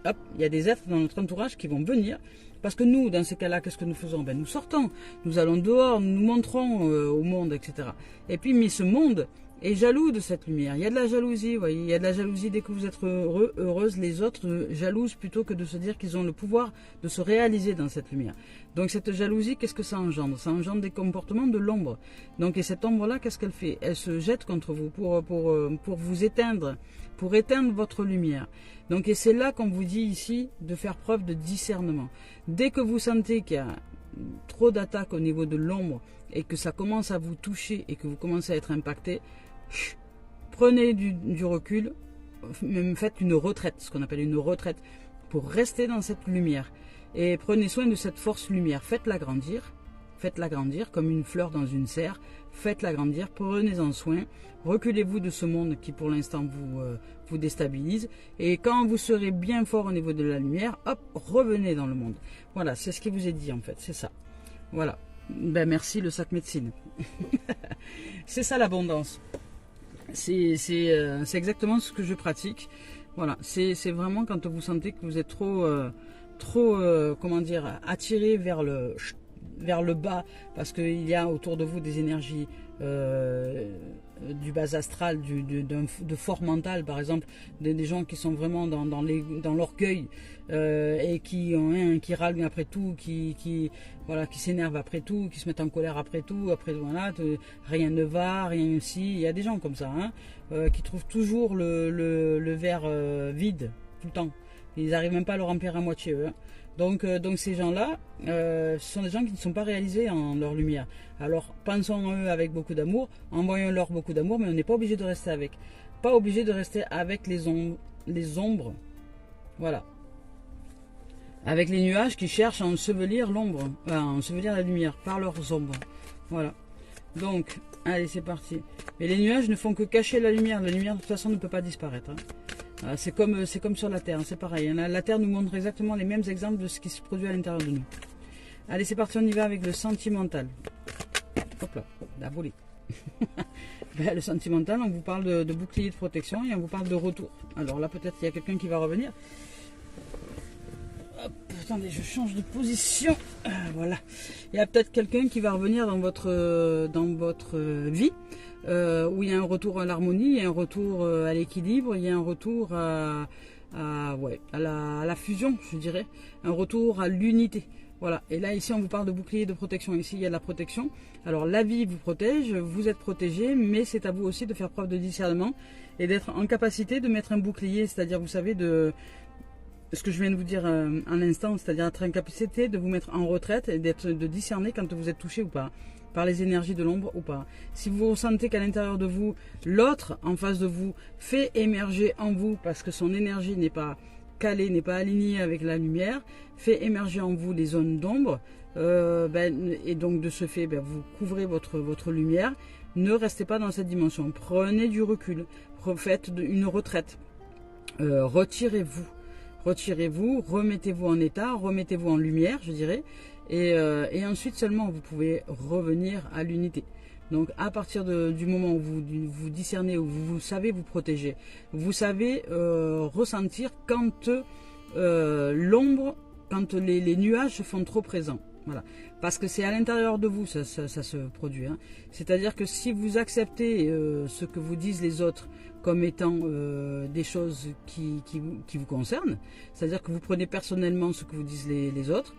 A: hop, il y a des êtres dans notre entourage qui vont venir. Parce que nous, dans ces cas-là, qu'est-ce que nous faisons? Nous sortons, nous allons dehors, nous nous montrons au monde, etc. Et puis, mais ce monde est jaloux de cette lumière. Il y a de la jalousie, vous voyez. Il y a de la jalousie dès que vous êtes heureux, heureuse. Les autres jalousent plutôt que de se dire qu'ils ont le pouvoir de se réaliser dans cette lumière. Donc cette jalousie, qu'est-ce que ça engendre? Ça engendre des comportements de l'ombre. Donc et cette ombre-là, qu'est-ce qu'elle fait? Elle se jette contre vous pour vous éteindre, pour éteindre votre lumière. Donc et c'est là qu'on vous dit ici de faire preuve de discernement. Dès que vous sentez qu'il y a trop d'attaques au niveau de l'ombre et que ça commence à vous toucher et que vous commencez à être impacté, prenez du recul, même faites une retraite, ce qu'on appelle une retraite, pour rester dans cette lumière. Et prenez soin de cette force lumière, faites-la grandir comme une fleur dans une serre, faites-la grandir, prenez-en soin, reculez-vous de ce monde qui pour l'instant vous déstabilise, et quand vous serez bien fort au niveau de la lumière, hop, revenez dans le monde. Voilà, c'est ce qui vous est dit en fait, c'est ça. Voilà, ben merci le sac médecine. C'est ça l'abondance. C'est exactement ce que je pratique. Voilà, c'est vraiment quand vous sentez que vous êtes trop comment dire, attiré vers le bas, parce qu'il y a autour de vous des énergies du bas astral, de fort mental, par exemple, des gens qui sont vraiment dans l'orgueil et qui râlent après tout, qui s'énervent après tout, qui se mettent en colère après tout, après voilà, rien ne va, rien aussi. Il y a des gens comme ça, qui trouvent toujours le verre vide tout le temps. Ils n'arrivent même pas à le remplir à moitié, eux. Donc ces gens-là, ce sont des gens qui ne sont pas réalisés en leur lumière. Alors pensons en eux avec beaucoup d'amour, envoyons-leur beaucoup d'amour, mais on n'est pas obligé de rester avec. Pas obligé de rester avec les ombres. Voilà. Avec les nuages qui cherchent à ensevelir l'ombre, à ensevelir la lumière par leurs ombres. Voilà. Donc, allez, c'est parti. Mais les nuages ne font que cacher la lumière. La lumière, de toute façon, ne peut pas disparaître. C'est comme sur la Terre, c'est pareil. La Terre nous montre exactement les mêmes exemples de ce qui se produit à l'intérieur de nous. Allez, c'est parti, on y va avec le sentimental. Hop là, la volée. Ben, le sentimental, on vous parle de bouclier de protection et on vous parle de retour. Alors là, peut-être qu'il y a quelqu'un qui va revenir. Hop, attendez, je change de position. Voilà. Il y a peut-être quelqu'un qui va revenir dans votre vie. Où il y a un retour à l'harmonie, il y a un retour à l'équilibre, il y a un retour à la fusion, je dirais, un retour à l'unité. Voilà, et là ici on vous parle de bouclier de protection, ici il y a de la protection. Alors la vie vous protège, vous êtes protégé, mais c'est à vous aussi de faire preuve de discernement et d'être en capacité de mettre un bouclier, c'est-à-dire vous savez ce que je viens de vous dire à l'instant, c'est-à-dire être en capacité de vous mettre en retraite et de discerner quand vous êtes touché ou pas par les énergies de l'ombre ou pas. Si vous ressentez qu'à l'intérieur de vous, l'autre en face de vous fait émerger en vous parce que son énergie n'est pas calée, n'est pas alignée avec la lumière, fait émerger en vous les zones d'ombre, et donc de ce fait, vous couvrez votre lumière. Ne restez pas dans cette dimension. Prenez du recul. Faites une retraite. Retirez-vous. Retirez-vous, remettez-vous en état, remettez-vous en lumière, je dirais. Et ensuite seulement vous pouvez revenir à l'unité. Donc à partir du moment où vous discernez, où vous savez vous protéger, vous savez ressentir quand l'ombre, quand les nuages se font trop présents. Voilà. Parce que c'est à l'intérieur de vous ça se produit. Hein. C'est-à-dire que si vous acceptez ce que vous disent les autres comme étant des choses qui vous concernent, c'est-à-dire que vous prenez personnellement ce que vous disent les autres,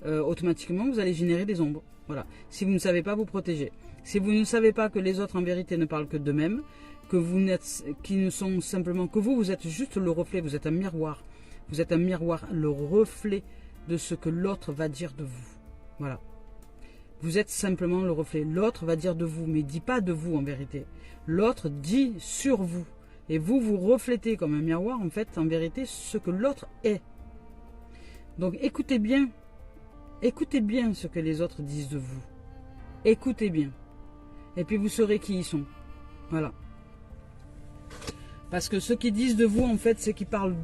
A: automatiquement vous allez générer des ombres. Voilà. Si vous ne savez pas vous protéger. Si vous ne savez pas que les autres en vérité ne parlent que d'eux-mêmes, que vous n'êtes, qui ne sont simplement que vous êtes juste le reflet, vous êtes un miroir. Vous êtes un miroir, le reflet de ce que l'autre va dire de vous. Voilà. Vous êtes simplement le reflet. L'autre va dire de vous, mais il ne dit pas de vous en vérité. L'autre dit sur vous. Et vous, vous reflétez comme un miroir, en fait, en vérité, ce que l'autre est. Donc écoutez bien ce que les autres disent de vous. Écoutez bien. Et puis vous saurez qui ils sont. Voilà. Parce que ceux qui disent de vous, en fait, c'est qu'ils parlent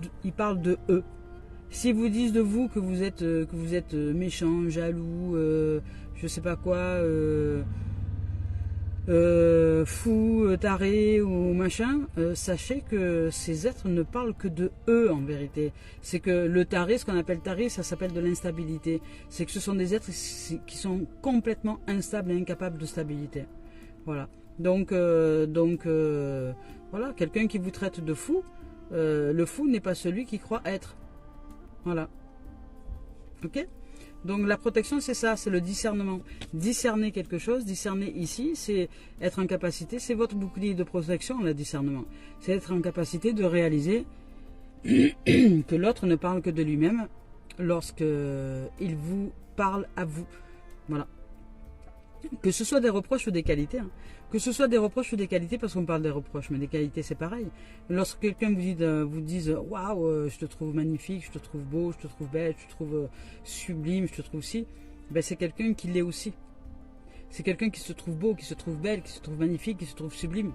A: de eux. Si vous disent de vous que vous êtes méchant, jaloux, je sais pas quoi, fou, taré ou machin, sachez que ces êtres ne parlent que de eux en vérité. C'est que le taré, ce qu'on appelle taré, ça s'appelle de l'instabilité. C'est que ce sont des êtres qui sont complètement instables et incapables de stabilité. Voilà. Donc voilà, quelqu'un qui vous traite de fou, le fou n'est pas celui qui croit être. Voilà. Ok ? Donc la protection, c'est ça, c'est le discernement. Discerner quelque chose, discerner ici, c'est être en capacité, c'est votre bouclier de protection, le discernement. C'est être en capacité de réaliser que l'autre ne parle que de lui-même lorsqu'il vous parle à vous. Voilà. Que ce soit des reproches ou des qualités. Hein. Que ce soit des reproches ou des qualités, parce qu'on parle des reproches, mais des qualités c'est pareil. Lorsque quelqu'un vous dise waouh, je te trouve magnifique, je te trouve beau, je te trouve belle, je te trouve sublime, je te trouve si, ben c'est quelqu'un qui l'est aussi. C'est quelqu'un qui se trouve beau, qui se trouve belle, qui se trouve magnifique, qui se trouve sublime.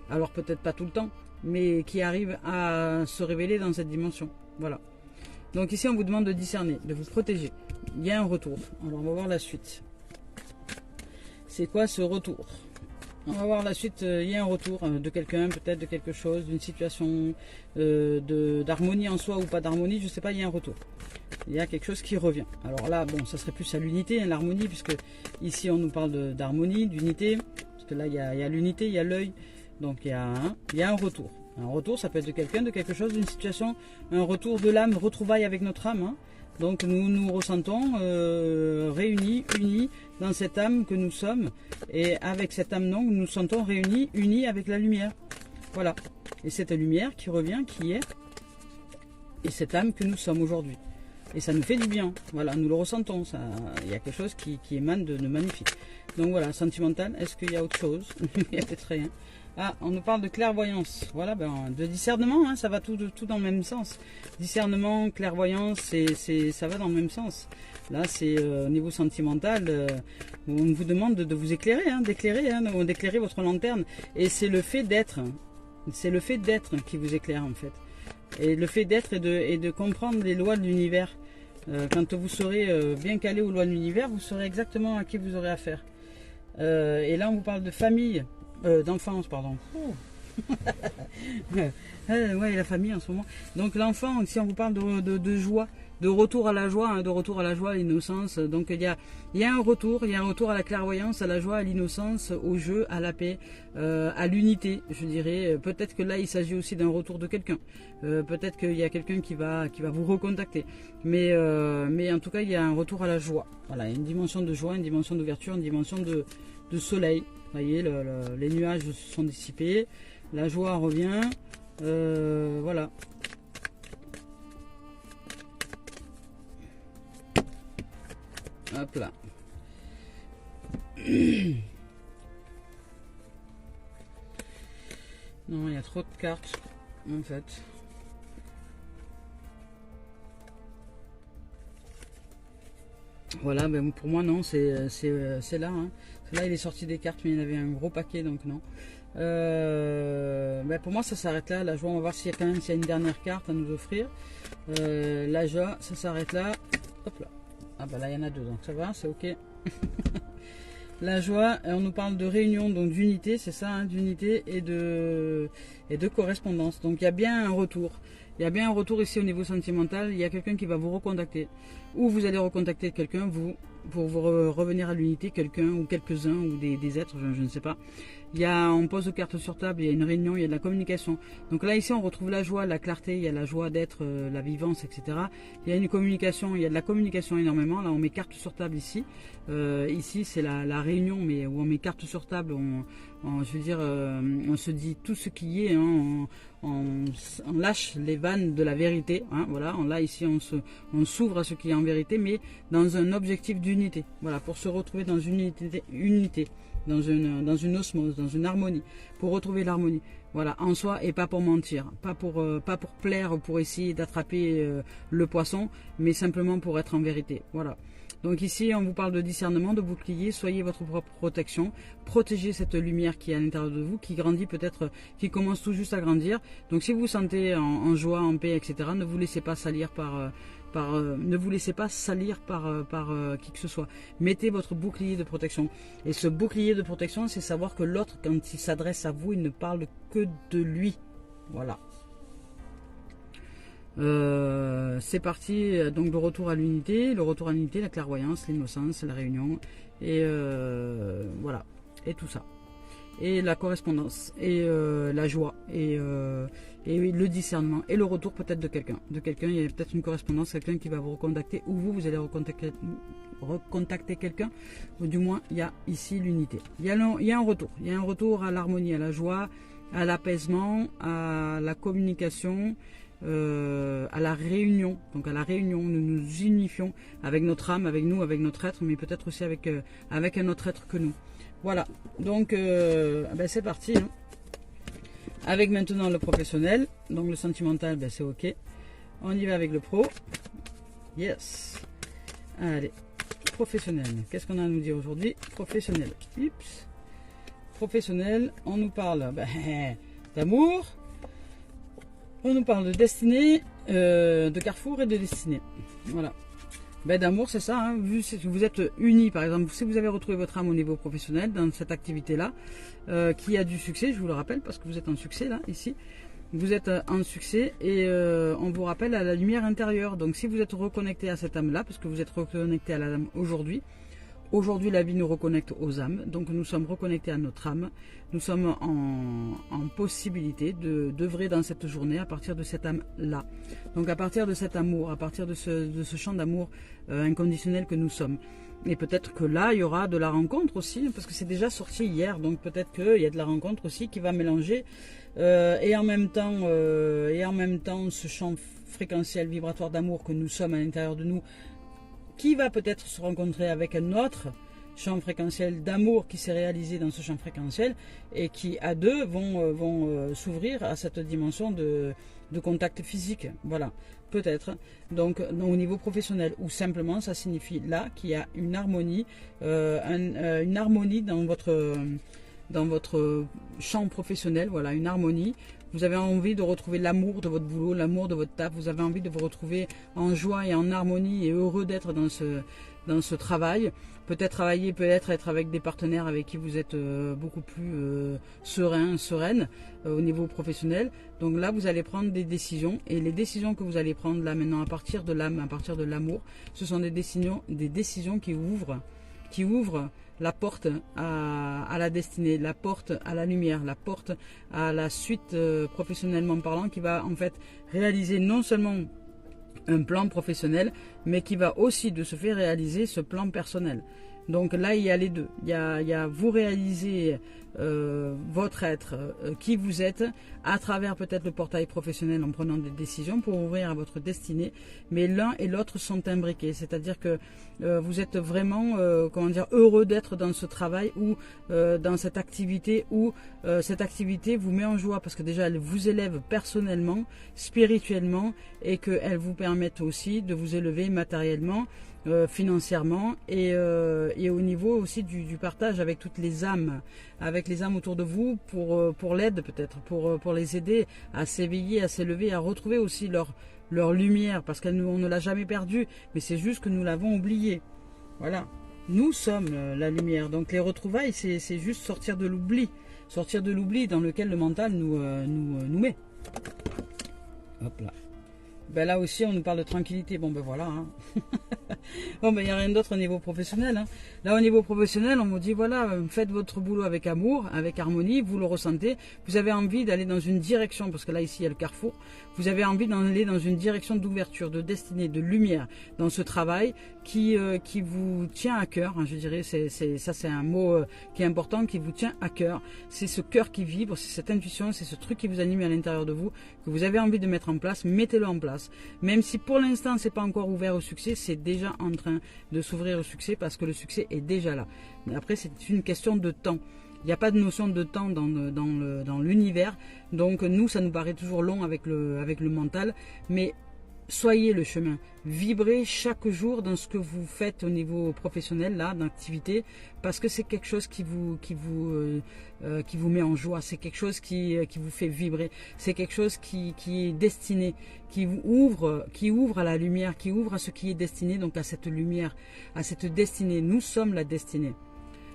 A: Alors peut-être pas tout le temps, mais qui arrive à se révéler dans cette dimension. Voilà. Donc ici on vous demande de discerner, de vous protéger. Il y a un retour. Alors on va voir la suite. C'est quoi ce retour? On va voir la suite. Il y a un retour de quelqu'un, peut-être de quelque chose, d'une situation d'harmonie en soi ou pas d'harmonie, je ne sais pas, il y a un retour. Il y a quelque chose qui revient. Alors là, bon, ça serait plus à l'unité, hein, l'harmonie, puisque ici on nous parle d'harmonie, d'unité, parce que là il y a l'unité, il y a l'œil, donc il y a un retour. Un retour, ça peut être de quelqu'un, de quelque chose, d'une situation, un retour de l'âme, retrouvaille avec notre âme, hein. Donc nous nous ressentons réunis, unis dans cette âme que nous sommes. Et avec cette âme, non, nous nous sentons réunis, unis avec la lumière. Voilà. Et cette lumière qui revient, qui est, et cette âme que nous sommes aujourd'hui. Et ça nous fait du bien. Voilà, nous le ressentons. Il y a quelque chose qui émane de magnifique. Donc voilà, sentimental. Est-ce qu'il y a autre chose? Il n'y a peut-être rien. Ah, on nous parle de clairvoyance. Voilà, de discernement, hein, ça va tout dans le même sens. Discernement, clairvoyance, ça va dans le même sens. Là, c'est au niveau sentimental, on vous demande de vous éclairer, hein, d'éclairer votre lanterne. Et c'est le fait d'être, qui vous éclaire en fait. Et le fait d'être et de comprendre les lois de l'univers. Quand vous serez bien calé aux lois de l'univers, vous saurez exactement à qui vous aurez affaire. Et là, on vous parle de famille. D'enfance, pardon. Oh. Ouais, la famille en ce moment. Donc l'enfant, si on vous parle de joie, de retour à la joie, hein, de retour à la joie, à l'innocence. Donc il y a un retour, à la clairvoyance, à la joie, à l'innocence, au jeu, à la paix, à l'unité, je dirais. Peut-être que là, il s'agit aussi d'un retour de quelqu'un. Peut-être qu'il y a quelqu'un qui va vous recontacter. Mais en tout cas, il y a un retour à la joie. Voilà, une dimension de joie, une dimension d'ouverture, une dimension de soleil. Vous voyez, les nuages se sont dissipés, la joie revient, voilà. Hop là. Non, il y a trop de cartes, en fait. Voilà, ben pour moi non, c'est là. Hein. Là, il est sorti des cartes, mais il y en avait un gros paquet, donc non. Ben pour moi, ça s'arrête là. La joie, on va voir s'il y a une dernière carte à nous offrir. La joie, ça s'arrête là. Hop là. Ah bah là, il y en a deux, donc ça va, c'est ok. La joie, on nous parle de réunion, donc d'unité, c'est ça, hein, d'unité et de correspondance. Donc il y a bien un retour. Il y a bien un retour ici au niveau sentimental. Il y a quelqu'un qui va vous recontacter. Ou vous allez recontacter quelqu'un, vous, pour vous revenir à l'unité, quelqu'un ou quelques-uns, ou des êtres, je ne sais pas. On pose aux cartes sur table, il y a une réunion, il y a de la communication. Donc là, ici, on retrouve la joie, la clarté, il y a la joie d'être, la vivance, etc. Il y a une communication, il y a de la communication énormément. Là, on met cartes sur table ici. Ici, c'est la réunion, mais où on met cartes sur table, on se dit tout ce qui est, hein, on lâche les vannes de la vérité. Hein, voilà, là, ici, on s'ouvre à ce qui est en vérité, mais dans un objectif d'unité. Voilà, pour se retrouver dans une unité. Dans une osmose, dans une harmonie, pour retrouver l'harmonie, voilà, en soi, et pas pour mentir, pas pour plaire, pour essayer d'attraper le poisson, mais simplement pour être en vérité, voilà. Donc ici, on vous parle de discernement, de bouclier, soyez votre propre protection, protégez cette lumière qui est à l'intérieur de vous, qui grandit peut-être, qui commence tout juste à grandir. Donc si vous vous sentez en joie, en paix, etc., ne vous laissez pas salir ne vous laissez pas salir par qui que ce soit. Mettez votre bouclier de protection. Et ce bouclier de protection, c'est savoir que l'autre, quand il s'adresse à vous, il ne parle que de lui. Voilà. C'est parti, donc le retour à l'unité, la clairvoyance, l'innocence, la réunion, et voilà, et tout ça. Et la correspondance, et la joie, et le discernement, et le retour peut-être de quelqu'un. Il y a peut-être une correspondance, quelqu'un qui va vous recontacter, ou vous allez recontacter quelqu'un, ou du moins, il y a ici l'unité. Il y a un retour à l'harmonie, à la joie, à l'apaisement, à la communication, à la réunion. Donc à la réunion, nous nous unifions avec notre âme, avec nous, avec notre être, mais peut-être aussi avec un autre être que nous. Voilà, donc c'est parti. Hein. Avec maintenant le professionnel, donc le sentimental, c'est ok. On y va avec le pro. Yes. Allez, professionnel. Qu'est-ce qu'on a à nous dire aujourd'hui? Professionnel. Oups. Professionnel, on nous parle d'amour. On nous parle de destinée, de carrefour et de destinée. Voilà. D'amour, c'est ça. Hein. Vu que vous êtes unis, par exemple, si vous avez retrouvé votre âme au niveau professionnel dans cette activité-là, qui a du succès, je vous le rappelle, parce que vous êtes en succès là, ici. Vous êtes en succès et on vous rappelle à la lumière intérieure. Donc si vous êtes reconnecté à cette âme-là, parce que vous êtes reconnecté à l'âme aujourd'hui, la vie nous reconnecte aux âmes, donc nous sommes reconnectés à notre âme. Nous sommes en possibilité d'œuvrer dans cette journée à partir de cette âme-là. Donc à partir de cet amour, à partir de ce champ d'amour inconditionnel que nous sommes. Et peut-être que là, il y aura de la rencontre aussi, parce que c'est déjà sorti hier, donc peut-être qu'il y a de la rencontre aussi qui va mélanger. Et en même temps, ce champ fréquentiel vibratoire d'amour que nous sommes à l'intérieur de nous, qui va peut-être se rencontrer avec un autre champ fréquentiel d'amour qui s'est réalisé dans ce champ fréquentiel et qui à deux vont s'ouvrir à cette dimension de contact physique, voilà, peut-être. Donc au niveau professionnel, ou simplement ça signifie là qu'il y a une harmonie, une harmonie dans votre champ professionnel, voilà, une harmonie. Vous avez envie de retrouver l'amour de votre boulot, l'amour de votre taf. Vous avez envie de vous retrouver en joie et en harmonie et heureux d'être dans ce travail. Peut-être travailler, peut-être être avec des partenaires avec qui vous êtes beaucoup plus sereine au niveau professionnel. Donc là, vous allez prendre des décisions. Et les décisions que vous allez prendre là maintenant à partir de l'âme, à partir de l'amour, ce sont des décisions qui ouvrent la porte à la destinée, la porte à la lumière, la porte à la suite professionnellement parlant, qui va en fait réaliser non seulement un plan professionnel, mais qui va aussi de ce fait réaliser ce plan personnel. Donc là, il y a les deux. Il y a vous réaliser votre être, qui vous êtes, à travers peut-être le portail professionnel en prenant des décisions pour ouvrir à votre destinée. Mais l'un et l'autre sont imbriqués. C'est-à-dire que vous êtes vraiment heureux d'être dans ce travail ou dans cette activité, où cette activité vous met en joie parce que déjà elle vous élève personnellement, spirituellement, et qu'elle vous permette aussi de vous élever matériellement, financièrement, et au niveau aussi du partage avec toutes les âmes, avec les âmes autour de vous, pour l'aide peut-être, pour les aider à s'éveiller, à s'élever, à retrouver aussi leur lumière, parce qu'on ne l'a jamais perdue, mais c'est juste que nous l'avons oubliée. Voilà. Nous sommes la lumière. Donc les retrouvailles, c'est juste sortir de l'oubli. Sortir de l'oubli dans lequel le mental nous met. Hop là. Ben là aussi, on nous parle de tranquillité. Bon, ben voilà. Hein. Bon, ben il n'y a rien d'autre au niveau professionnel. Hein. Là, au niveau professionnel, on vous dit, voilà, faites votre boulot avec amour, avec harmonie, vous le ressentez. Vous avez envie d'aller dans une direction, parce que là, ici, il y a le carrefour. Vous avez envie d'aller dans une direction d'ouverture, de destinée, de lumière dans ce travail qui vous tient à cœur. Hein, je dirais, ça c'est un mot qui est important, qui vous tient à cœur. C'est ce cœur qui vibre, c'est cette intuition, c'est ce truc qui vous anime à l'intérieur de vous, que vous avez envie de mettre en place. Mettez-le en place. Même si pour l'instant, c'est pas encore ouvert au succès, c'est déjà en train de s'ouvrir au succès parce que le succès est déjà là. Mais après, c'est une question de temps. Il n'y a pas de notion de temps dans l'univers. Donc nous, ça nous paraît toujours long avec le mental. Mais soyez le chemin. Vibrez chaque jour dans ce que vous faites au niveau professionnel, là, d'activité, parce que c'est quelque chose qui vous met en joie. C'est quelque chose qui vous fait vibrer. C'est quelque chose qui est destiné, qui ouvre à la lumière, qui ouvre à ce qui est destiné, donc à cette lumière, à cette destinée. Nous sommes la destinée.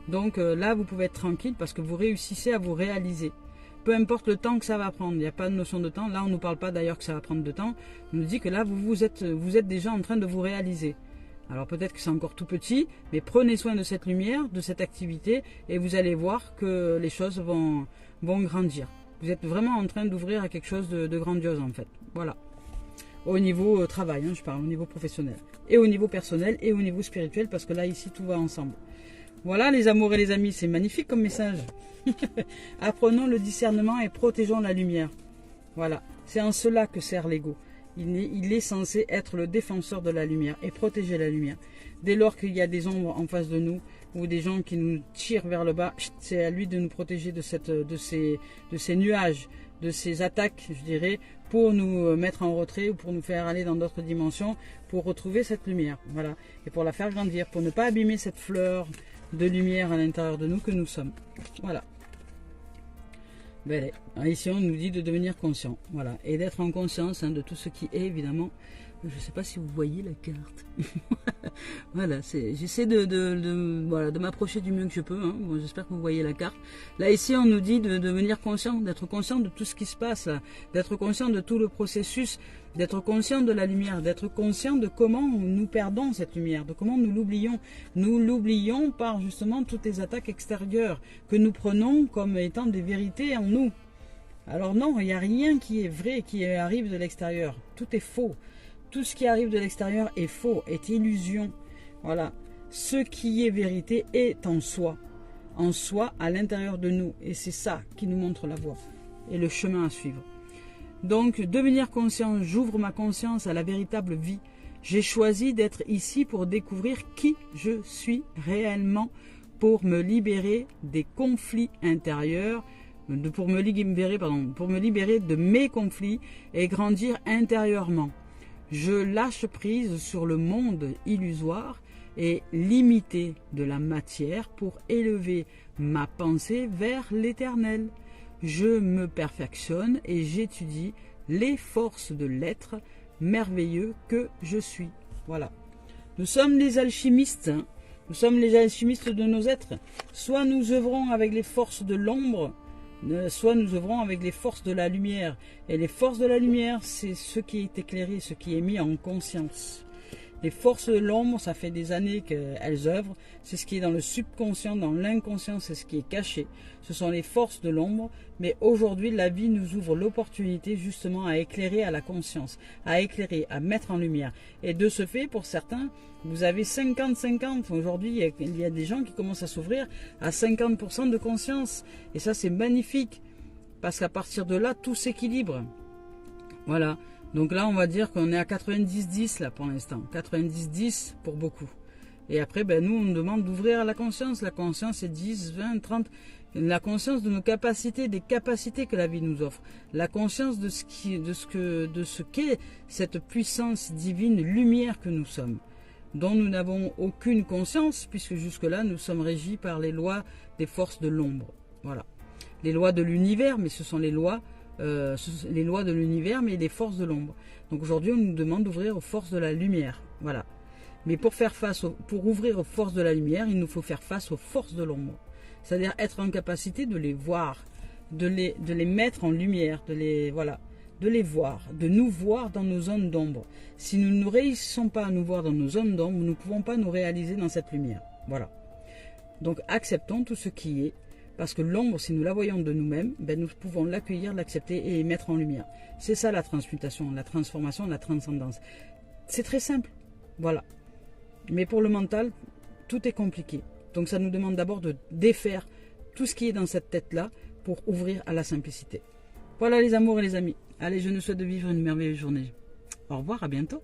A: Donc là, vous pouvez être tranquille parce que vous réussissez à vous réaliser. Peu importe le temps que ça va prendre, il n'y a pas de notion de temps. Là, on ne nous parle pas d'ailleurs que ça va prendre de temps. On nous dit que là, vous êtes déjà en train de vous réaliser. Alors peut-être que c'est encore tout petit, mais prenez soin de cette lumière, de cette activité, et vous allez voir que les choses vont grandir. Vous êtes vraiment en train d'ouvrir à quelque chose de grandiose en fait. Voilà. Au niveau travail, hein, je parle, au niveau professionnel. Et au niveau personnel, et au niveau spirituel, parce que là, ici, tout va ensemble. Voilà les amours et les amis, c'est magnifique comme message. Apprenons le discernement et protégeons la lumière. Voilà, c'est en cela que sert l'ego. Il est censé être le défenseur de la lumière et protéger la lumière. Dès lors qu'il y a des ombres en face de nous ou des gens qui nous tirent vers le bas, c'est à lui de nous protéger de ces nuages, de ces attaques, je dirais, pour nous mettre en retrait ou pour nous faire aller dans d'autres dimensions, pour retrouver cette lumière. Voilà, et pour la faire grandir, pour ne pas abîmer cette fleur de lumière à l'intérieur de nous que nous sommes. Voilà. Ben, ici on nous dit de devenir conscient, voilà, et d'être en conscience de tout ce qui est évidemment. Je ne sais pas si vous voyez la carte. Voilà, j'essaie de m'approcher du mieux que je peux. Hein. Bon, j'espère que vous voyez la carte. Là, ici, on nous dit de devenir conscient, d'être conscient de tout ce qui se passe, d'être conscient de tout le processus, d'être conscient de la lumière, d'être conscient de comment nous perdons cette lumière, de comment nous l'oublions. Nous l'oublions par justement toutes les attaques extérieures que nous prenons comme étant des vérités en nous. Alors non, il n'y a rien qui est vrai, qui arrive de l'extérieur. Tout est faux. Tout ce qui arrive de l'extérieur est faux, est illusion. Voilà. Ce qui est vérité est en soi, à l'intérieur de nous. Et c'est ça qui nous montre la voie et le chemin à suivre. Donc, devenir conscient, j'ouvre ma conscience à la véritable vie. J'ai choisi d'être ici pour découvrir qui je suis réellement, pour me libérer des conflits intérieurs, pour me libérer de mes conflits et grandir intérieurement. Je lâche prise sur le monde illusoire et limité de la matière pour élever ma pensée vers l'éternel. Je me perfectionne et j'étudie les forces de l'être merveilleux que je suis. Voilà. Nous sommes les alchimistes. Hein. Nous sommes les alchimistes de nos êtres. Soit nous œuvrons avec les forces de l'ombre, soit nous œuvrons avec les forces de la lumière. Et les forces de la lumière, c'est ce qui est éclairé, ce qui est mis en conscience. Les forces de l'ombre, ça fait des années qu'elles œuvrent. C'est ce qui est dans le subconscient, dans l'inconscient, c'est ce qui est caché. Ce sont les forces de l'ombre. Mais aujourd'hui, la vie nous ouvre l'opportunité justement à éclairer à la conscience, à éclairer, à mettre en lumière. Et de ce fait, pour certains, vous avez 50-50. Aujourd'hui, il y a des gens qui commencent à s'ouvrir à 50% de conscience. Et ça, c'est magnifique. Parce qu'à partir de là, tout s'équilibre. Voilà. Donc là, on va dire qu'on est à 90-10 là pour l'instant. 90-10 pour beaucoup. Et après, nous, on nous demande d'ouvrir à la conscience. La conscience, c'est 10, 20, 30. La conscience de nos capacités, des capacités que la vie nous offre. La conscience de ce qu'est cette puissance divine, lumière que nous sommes. Dont nous n'avons aucune conscience, puisque jusque-là, nous sommes régis par les lois des forces de l'ombre. Voilà. Les lois de l'univers, mais ce sont les lois de l'univers, mais des forces de l'ombre. Donc aujourd'hui, on nous demande d'ouvrir aux forces de la lumière. Voilà. Mais pour faire face, pour ouvrir aux forces de la lumière, il nous faut faire face aux forces de l'ombre. C'est-à-dire être en capacité de les voir, de les mettre en lumière, de les voir, de nous voir dans nos zones d'ombre. Si nous ne réussissons pas à nous voir dans nos zones d'ombre, nous ne pouvons pas nous réaliser dans cette lumière. Voilà. Donc acceptons tout ce qui est, parce que l'ombre, si nous la voyons de nous-mêmes, ben, nous pouvons l'accueillir, l'accepter et mettre en lumière. C'est ça la transmutation, la transformation, la transcendance. C'est très simple. Voilà. Mais pour le mental, tout est compliqué. Donc ça nous demande d'abord de défaire tout ce qui est dans cette tête-là pour ouvrir à la simplicité. Voilà les amours et les amis. Allez, je nous souhaite de vivre une merveilleuse journée. Au revoir, à bientôt.